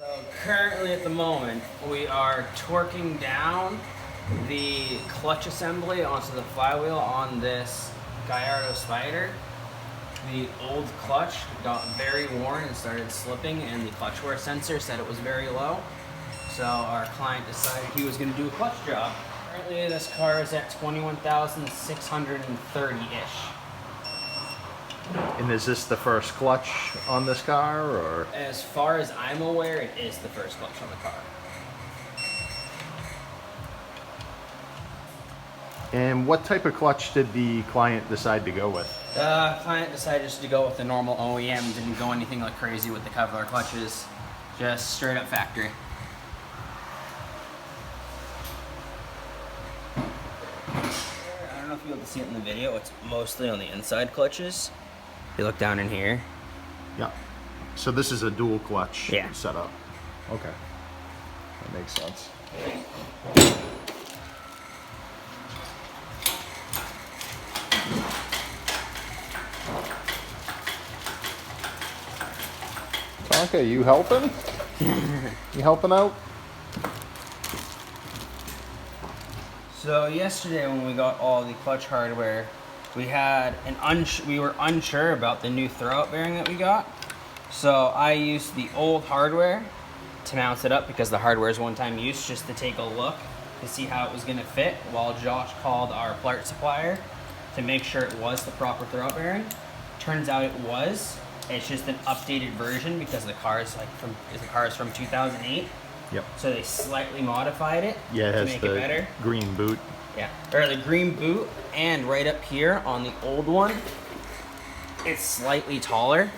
So currently at the moment, we are torquing down the clutch assembly onto the flywheel on this Gallardo Spyder. The old clutch got very worn and started slipping, and the clutch wear sensor said it was very low. So our client decided he was going to do a clutch job. Currently this car is at 21,630-ish. And is this the first clutch on this car, or? As far as I'm aware, it is the first clutch on the car. And what type of clutch did the client decide to go with? The client decided just to go with the normal OEM, didn't go anything like crazy with the Kevlar clutches, just straight up factory. I don't know if you'll be able to see it in the video, it's mostly on the inside clutches. If you look down in here. Yeah. So this is a dual clutch Yeah. setup. Okay. That makes sense. Tonka, you helping? You helping out? So yesterday when we got all the clutch hardware, we had we were unsure about the new throwout bearing that we got. So I used the old hardware to mount it up because the hardware is one-time use, just to take a look to see how it was going to fit, while Josh called our part supplier to make sure it was the proper throwout bearing. Turns out it was. It's just an updated version because the car is from 2008. Yep. So they slightly modified it Yeah, it to has make the it better. green boot. Yeah, or the green boot, and right up here on the old one, it's slightly taller,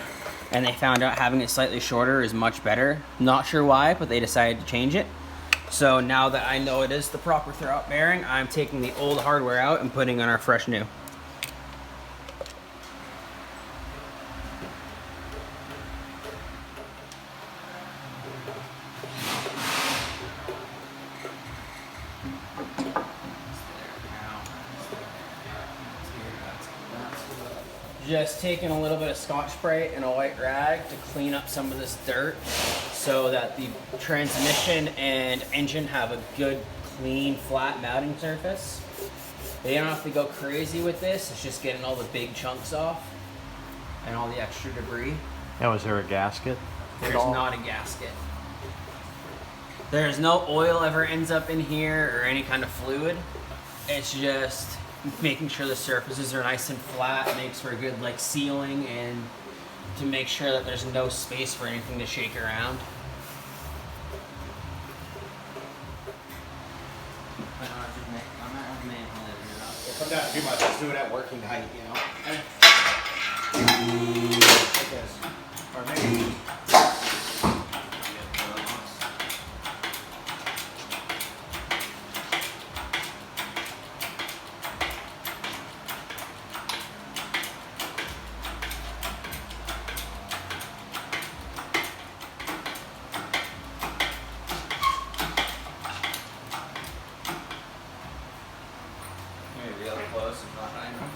and they found out having it slightly shorter is much better. Not sure why, but they decided to change it. So now that I know it is the proper throwout bearing, I'm taking the old hardware out and putting on our fresh new. Just taking a little bit of Scotch Brite and a white rag to clean up some of this dirt so that the transmission and engine have a good, clean, flat mounting surface. They don't have to go crazy with this. It's just getting all the big chunks off and all the extra debris. Now, is there a gasket? There's not a gasket. There's no oil ever ends up in here or any kind of fluid. It's just making sure the surfaces are nice and flat, makes for a good like sealing, and to make sure that there's no space for anything to shake around. Come down too much, just do it at working height, you know? Like this. Or maybe. Really close and behind them.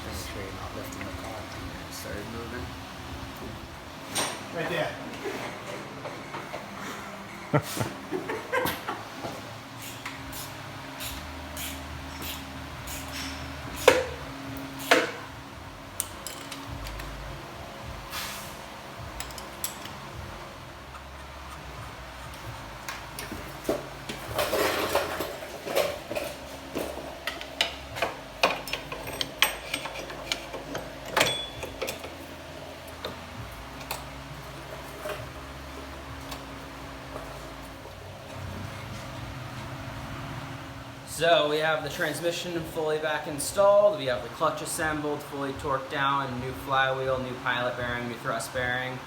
Make sure you're not lifting the car when it started moving. Right there. So we have the transmission fully back installed, we have the clutch assembled, fully torqued down, new flywheel, new pilot bearing, new thrust bearing,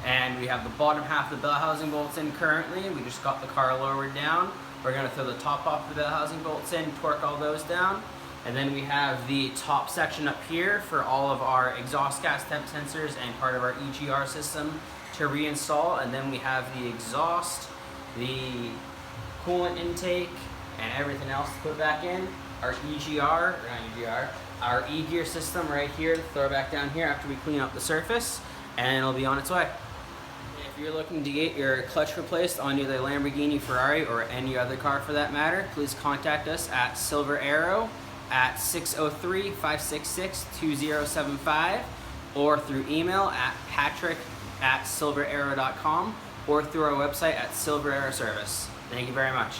and we have the bottom half of the bell housing bolts in currently. We just got the car lowered down. We're going to throw the top off the bell housing bolts in, torque all those down, and then we have the top section up here for all of our exhaust gas temp sensors and part of our EGR system to reinstall, and then we have the exhaust, the coolant intake, and everything else to put back in. Our EGR, or not EGR, our E-gear system right here to throw back down here after we clean up the surface, and it'll be on its way. If you're looking to get your clutch replaced on either Lamborghini, Ferrari, or any other car for that matter, please contact us at Silver Arrow at 603-566-2075, or through email at patrick@silverarrow.com, or through our website at Silver Arrow Service. Thank you very much.